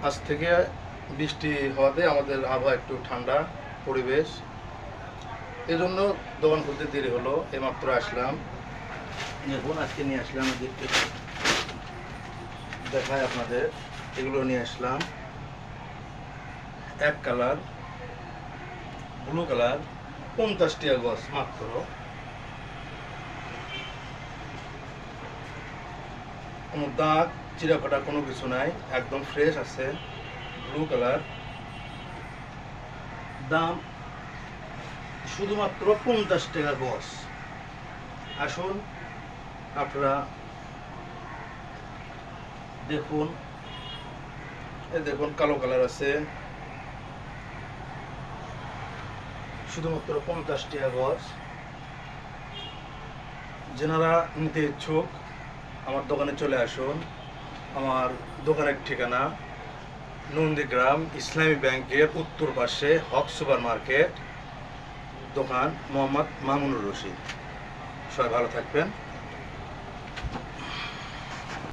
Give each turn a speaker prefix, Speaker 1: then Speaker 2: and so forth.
Speaker 1: আজ থেকে বৃষ্টি হওয়াতে আমাদের আবহাওয়া একটু ঠান্ডা পরিবেশ, এজন্য দোকান খুলতে দেরি হলো। এইমাত্র আসলাম, দেখুন আজকে নিয়ে আসলাম, দেখায় আপনাদের, এগুলো নিয়ে আসলাম। এক কালার ব্লু কালার 50 টাকা গজ মাত্র। কোনো দাগ চিরাফাটা কোনো কিছু নাই, একদম ফ্রেশ আছে। ব্লু কালার, দাম শুধুমাত্র 50 টাকা গজ। আসুন আপনারা দেখুন, এই দেখুন কালো কালার আছে, শুধুমাত্র 50 টাকা গজ। যারা নিতে ইচ্ছুক আমার দোকানে চলে আসুন। আমার দোকানের ঠিকানা নন্দীগ্রাম ইসলামী ব্যাংকের উত্তর পাশে হক সুপার মার্কেট, দোকান মোহাম্মদ মামুনুর রশিদ। সবাই ভালো থাকবেন।